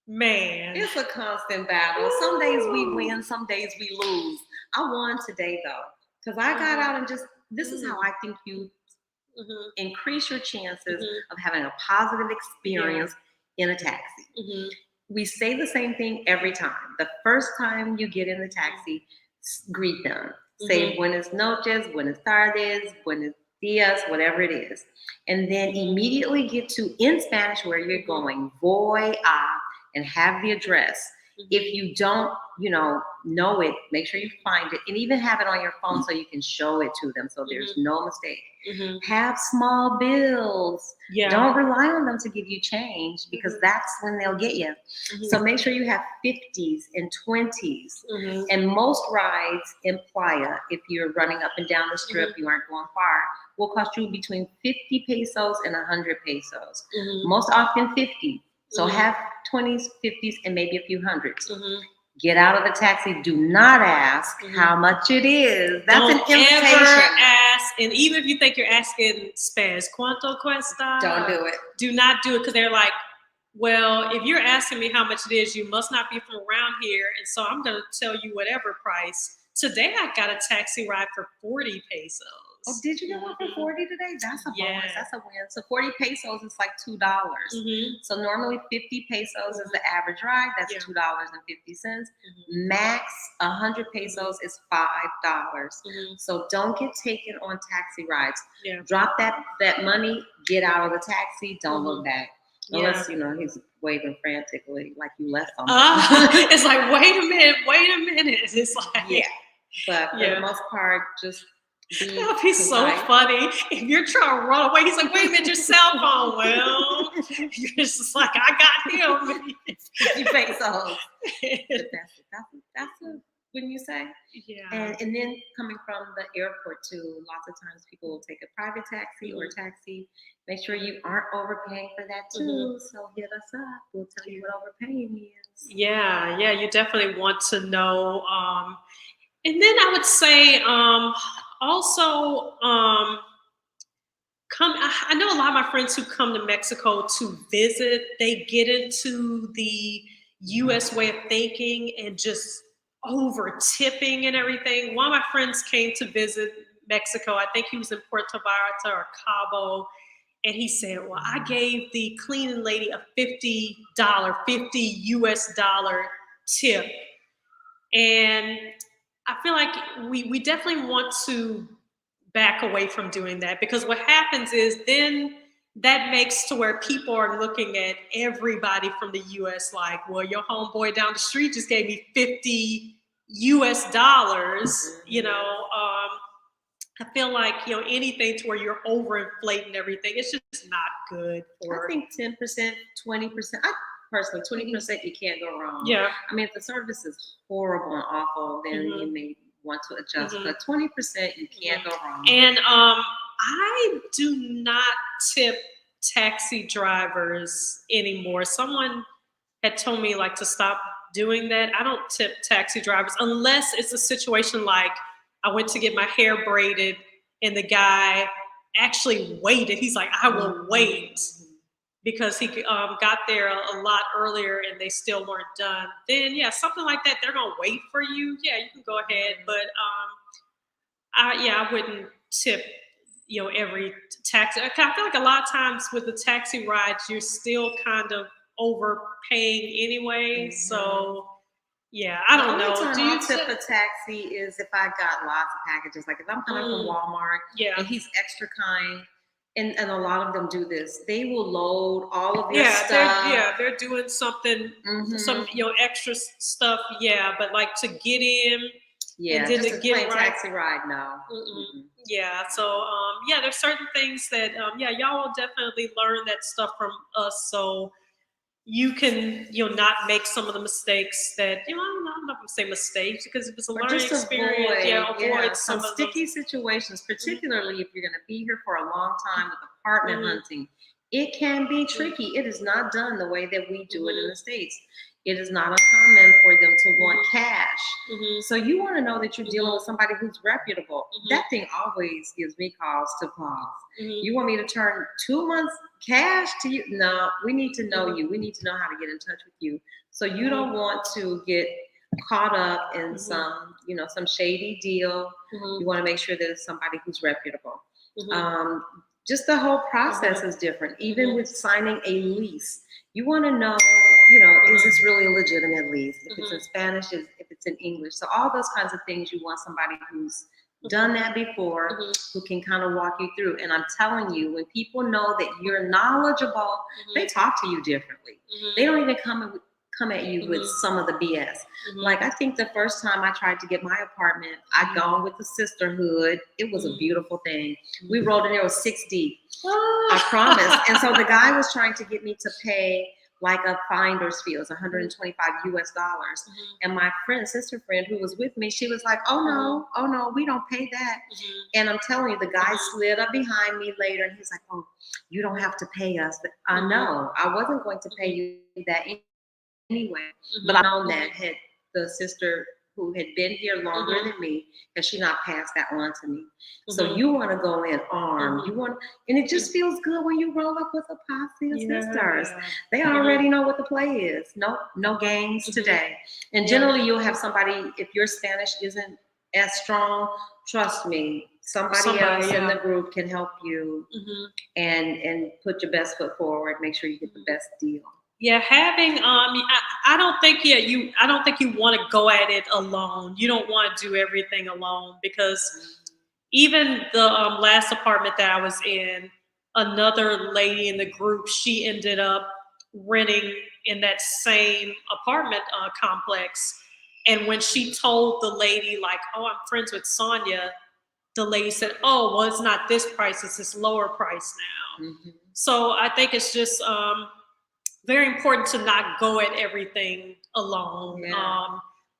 Man. It's a constant battle. Some days we win, some days we lose. I won today though, because I got out and this is how I think you increase your chances of having a positive experience in a taxi. We say the same thing every time. The first time you get in the taxi, greet them. Say buenas noches, buenas tardes, buenos dias, whatever it is. And then immediately get to, in Spanish, where you're going, voy a, and have the address. If you don't, know it, make sure you find it, and even have it on your phone so you can show it to them so there's no mistake. Have small bills. Yeah. Don't rely on them to give you change, because that's when they'll get you. So make sure you have 50s and 20s. And most rides in Playa, if you're running up and down the strip, you aren't going far, will cost you between 50 pesos and 100 pesos. Most often 50. So have 20s, 50s, and maybe a few hundreds. Get out of the taxi. Do not ask how much it is. That's Don't an invitation. ever ask, and even if you think you're asking Spanish, ¿cuánto cuesta? Don't do it. Do not do it, because they're like, well, if you're asking me how much it is, you must not be from around here, and so I'm going to tell you whatever price. Today I got a taxi ride for 40 pesos. Oh, did you get one for 40 today? That's a bonus. Yeah. That's a win. So 40 pesos is like $2. So normally 50 pesos is the average ride. That's $2.50. Max 100 pesos is $5. So don't get taken on taxi rides. Drop that money. Get out of the taxi. Don't look back. Unless he's waving frantically like you left something. It's like, wait a minute. It's like, but for the most part, just that would be so funny. If you're trying to run away, he's like, wait a minute, your cell phone. Well, you're just like, I got him. You pesos. That's a when you say. Yeah. And then coming from the airport too, lots of times people will take a private taxi or a taxi. Make sure you aren't overpaying for that too. So hit us up. We'll tell you what overpaying is. Yeah, you definitely want to know. And then I would say also I know a lot of my friends who come to Mexico to visit, they get into the US way of thinking and just over tipping and everything. One of my friends came to visit Mexico. I think he was in Puerto Vallarta or Cabo. And he said, well, I gave the cleaning lady a $50 US dollar tip. And I feel like we definitely want to back away from doing that, because what happens is then that makes to where people are looking at everybody from the US like, well, your homeboy down the street just gave me $50 US. I feel like, anything to where you're overinflating everything, it's just not good for. I think 10%, 20%. Personally, 20% you can't go wrong. Yeah. I mean, if the service is horrible and awful, then you may want to adjust. But 20% you can't go wrong. And I do not tip taxi drivers anymore. Someone had told me to stop doing that. I don't tip taxi drivers unless it's a situation like I went to get my hair braided and the guy actually waited. He's like, I will wait. because he got there a lot earlier and they still weren't done, then yeah, something like that, they're gonna wait for you. Yeah, you can go ahead, but I wouldn't tip, every taxi. I feel like a lot of times with the taxi rides, you're still kind of overpaying anyway. So yeah, I The don't only know. time Do I'll you tip tip? a taxi is if I got lots of packages. Like if I'm coming from Walmart Yeah. and he's extra kind, and a lot of them do this. They will load all of your Yeah, stuff. they're doing something, some Mhm. extra stuff. Yeah, but like to get in Yeah, and then just to a get plain right. taxi ride, no. Mm-mm. Yeah, so yeah, there's certain things that yeah, y'all will definitely learn that stuff from us, so you can not make some of the mistakes that I'm not gonna say mistakes because if it's a Or learning just experience, avoid, avoid some some of those. sticky situations, particularly if you're going to be here for a long time with apartment Mhm. hunting. It can be tricky. It is not done the way that we do it in the States. It is not uncommon for them to want cash. So you want to know that you're dealing with somebody who's reputable. That thing always gives me cause to pause. You want me to turn 2 months cash to you? No, we need to know you. We need to know how to get in touch with you. So you don't want to get caught up in some shady deal. You want to make sure that it's somebody who's reputable. Just the whole process is different. Even with signing a lease, you want to know, is this really a legitimate lease? If it's in Spanish, if it's in English. So all those kinds of things, you want somebody who's done that before, who can kind of walk you through. And I'm telling you, when people know that you're knowledgeable, they talk to you differently. They don't even come at you with some of the BS. Like I think the first time I tried to get my apartment, I'd gone with the sisterhood. It was a beautiful thing. We rolled in there with 6 deep. I promise. And so the guy was trying to get me to pay like a finder's fee. It was $125 US. And my sister friend who was with me, she was like, oh no, we don't pay that. And I'm telling you, the guy slid up behind me later and he's like, oh, you don't have to pay us. But I know I wasn't going to pay you that anyway. But I know that had the sister who had been here longer than me, had she not passed that on to me. So you want to go in armed. And it just feels good when you roll up with a posse of sisters. They already know what the play is. No games today. And generally you'll have somebody, if your Spanish isn't as strong, trust me, somebody else in the group can help you and put your best foot forward, make sure you get the best deal. Yeah, having I don't think you want to go at it alone. You don't want to do everything alone because even the last apartment that I was in, another lady in the group, she ended up renting in that same apartment complex. And when she told the lady, like, oh, I'm friends with Sonia, the lady said, oh, well, it's not this price, it's this lower price now. So I think it's just very important to not go at everything alone.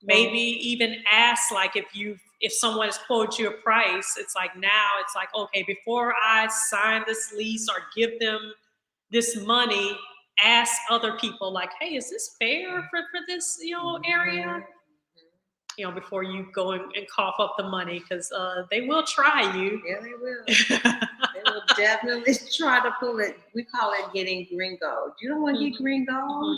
Maybe even ask, like, if someone has quoted you a price, it's like okay, before I sign this lease or give them this money, ask other people, like, hey, is this fair for this area? Before you go and cough up the money, because they will try you. Yeah, they will. They will definitely try to pull it. We call it getting gringo. You don't want to get gringo.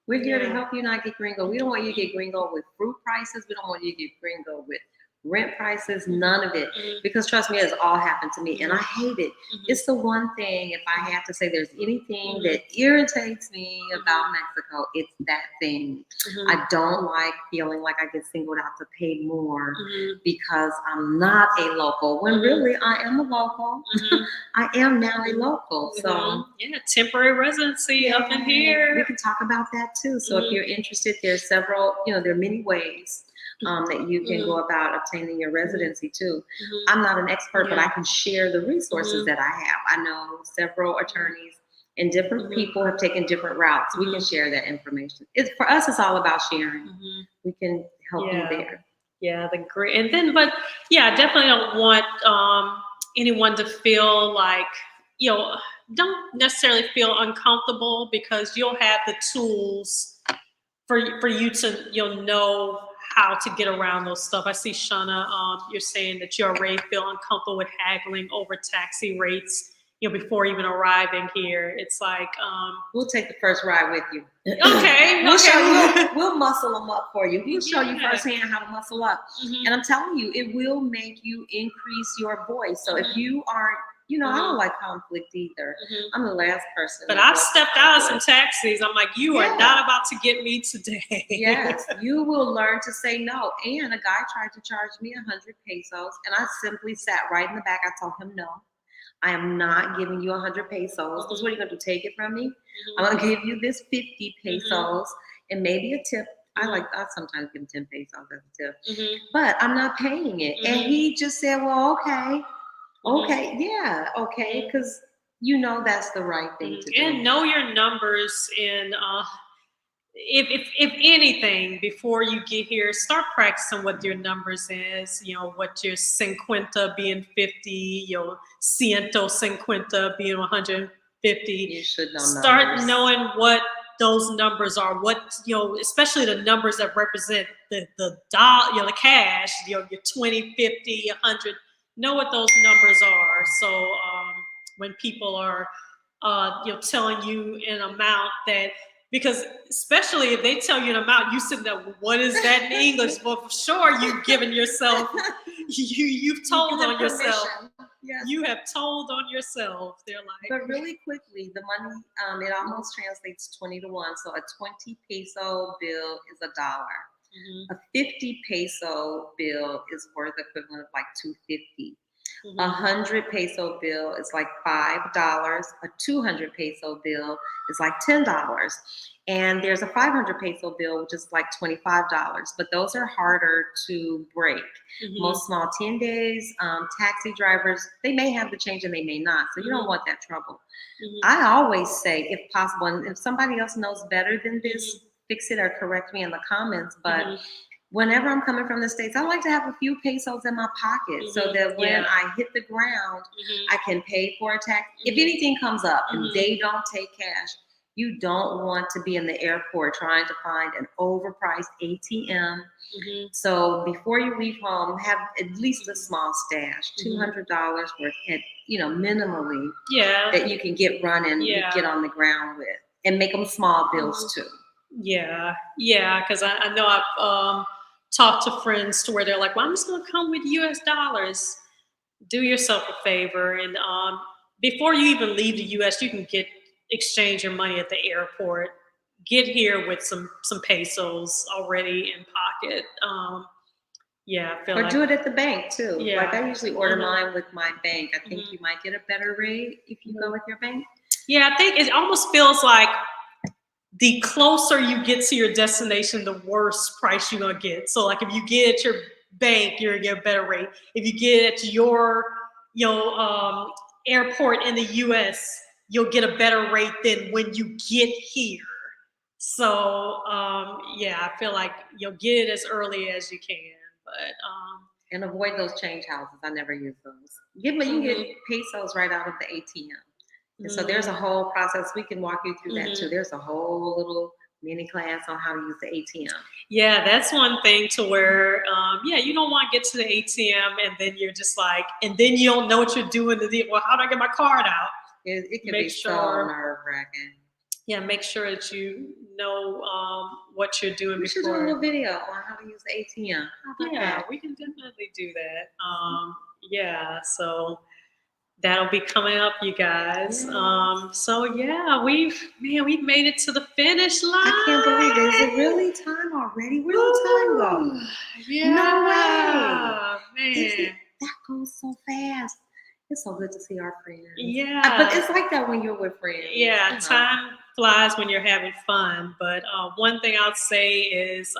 We're here to help you not get gringo. We don't want you to get gringo with fruit prices. We don't want you to get gringo with rent prices, none of it. Because trust me, it's all happened to me and I hate it. It's the one thing, if I have to say there's anything that irritates me about Mexico, it's that thing. I don't like feeling like I get singled out to pay more because I'm not a local, when really I am a local. I am now a local. So yeah, temporary residency up in here. We can talk about that too. So if you're interested, there's several, there are many ways that you can go about obtaining your residency too. I'm not an expert, but I can share the resources that I have. I know several attorneys and different people have taken different routes. We can share that information. For us, it's all about sharing. We can help you there. Yeah, but I definitely don't want anyone to feel like, don't necessarily feel uncomfortable, because you'll have the tools for you to know how to get around those stuff. I see, Shauna, you're saying that you already feel uncomfortable with haggling over taxi rates. before even arriving here. It's like, We'll take the first ride with you. okay, We'll show okay. you. We'll muscle them up for you. We'll show you Yeah. firsthand how to muscle up. Mhm. And I'm telling you, it will make you increase your voice. So if Mhm. you aren't, I don't Mhm. like conflict either. Mhm. I'm the last person. But that I've wants stepped out of some conflict. taxis. I'm like, you Yeah. are not about to get me today. Yes, you will learn to say no. And a guy tried to charge me 100 pesos, and I simply sat right in the back. I told him, no, I am not giving you 100 pesos. Because what are you going to do? Take it from me? I'm going to give you this 50 pesos and maybe a tip. I sometimes give him 10 pesos as a tip, but I'm not paying it. And he just said, well, okay, yeah, okay, because that's the right thing to do. And know your numbers. And if anything, before you get here, start practicing what your numbers is. What your cincuenta being 50, your ciento cincuenta being 150. You should know Start numbers. knowing what those numbers are. What especially the numbers that represent the dollar, the cash. Your 20, 50, 100. Know what those numbers are. So when people are telling you an amount that, because especially if they tell you an amount, you sit there, what is that in English? Well, for sure you've given yourself, you've told on yourself. Yes. You have told on yourself. They're like, but really quickly, the money, it almost translates 20 to 1. So a 20 peso bill is $1. A 50 peso bill is worth equivalent of like $2.50. 100 peso bill is like $5. A 200 peso bill is like $10. And there's a 500 peso bill, which is like $25. But those are harder to break. Most small 10 days, taxi drivers, they may have the change and they may not. So you don't want that trouble. I always say, if possible, and if somebody else knows better than this, fix it or correct me in the comments. But whenever I'm coming from the States, I like to have a few pesos in my pocket so that when I hit the ground, I can pay for a taxi. If anything comes up and they don't take cash, you don't want to be in the airport trying to find an overpriced ATM. So before you leave home, have at least a small stash, $200 worth at, minimally, that you can get running, get on the ground with, and make them small bills too. Yeah, because I know I've talked to friends to where they're like, well, I'm just going to come with US dollars. Do yourself a favor. And before you even leave the US, you can exchange your money at the airport. Get here with some pesos already in pocket. I feel or do it at the bank too. Yeah. Like I usually order mine with my bank. I think you might get a better rate if you go with your bank. Yeah, I think it almost feels like the closer you get to your destination, the worse price you're gonna get. So like if you get at your bank, you're gonna get a better rate. If you get at your airport in the US, you'll get a better rate than when you get here. So I feel like you'll get it as early as you can. But and avoid those change houses. I never use those. You can get pesos right out of the ATM. And so there's a whole process. We can walk you through that too. There's a whole little mini class on how to use the ATM. Yeah, that's one thing to where, you don't want to get to the ATM and then you're just like, and then you don't know what you're doing. Well, how do I get my card out? It can be so nerve-wracking. Yeah, make sure that you know what you're doing we before. We should do a little video on how to use the ATM. We can definitely do that. So that'll be coming up, you guys. Yes. We've made it to the finish line. I can't believe it. Is it really time already? Where did the time go? Yeah. No way. Man. That goes so fast. It's so good to see our friends. Yeah. But it's like that when you're with friends. Yeah, time flies when you're having fun. But one thing I'll say is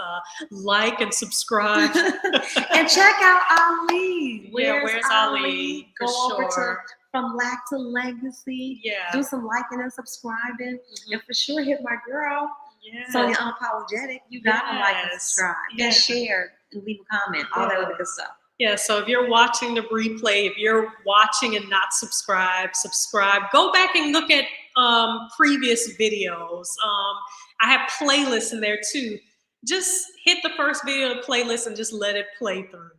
like and subscribe. And check out Ali. Where's Ali? Go over to From Lack to Legacy. Yeah. Do some liking and subscribing. And for sure hit my girl. Yeah. So you're unapologetic. You gotta like and subscribe. And share and leave a comment. All that other good stuff. Yeah, so if you're watching the replay, if you're watching and not subscribed, subscribe. Go back and look at previous videos. I have playlists in there too. Just hit the first video of the playlist and just let it play through.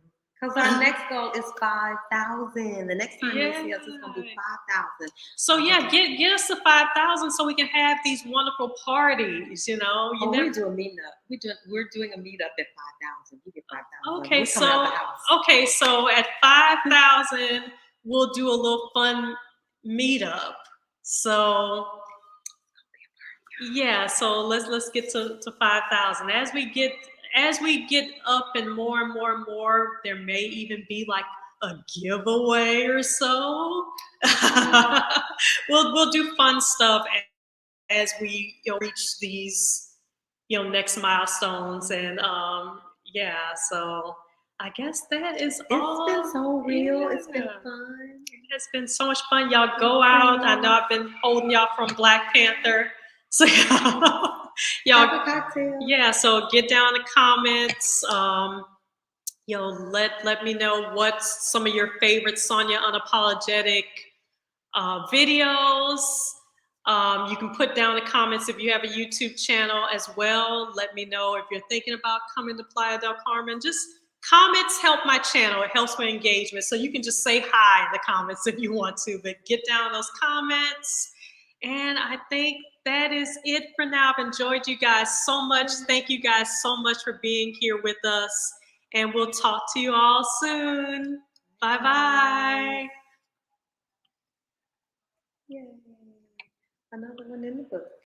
Because our next goal is 5,000. The next time you see us, it's gonna be 5,000. So yeah, get us to 5,000 so we can have these wonderful parties. You know, We do a meetup. We're doing a meetup at 5,000. You get 5,000. Okay, We're coming out the house. okay, so at 5,000, we'll do a little fun meetup. So yeah, so let's get to 5,000. As we get up and more, there may even be like a giveaway or so. We'll do fun stuff as we reach these next milestones, and yeah, so I guess that is all. It's been so real. Yeah. It's been fun. It's been so much fun. Y'all go out. I know I've been holding y'all from Black Panther. So y'all, have a cocktail. Yeah, so get down in the comments. Let me know what's some of your favorite Sonia Unapologetic videos. You can put down in the comments if you have a YouTube channel as well. Let me know if you're thinking about coming to Playa del Carmen. Just comments help my channel. It helps with engagement. So you can just say hi in the comments if you want to, but get down those comments. And I think that is it for now. I've enjoyed you guys so much. Thank you guys so much for being here with us. And we'll talk to you all soon. Bye-bye. Yay. Another one in the book.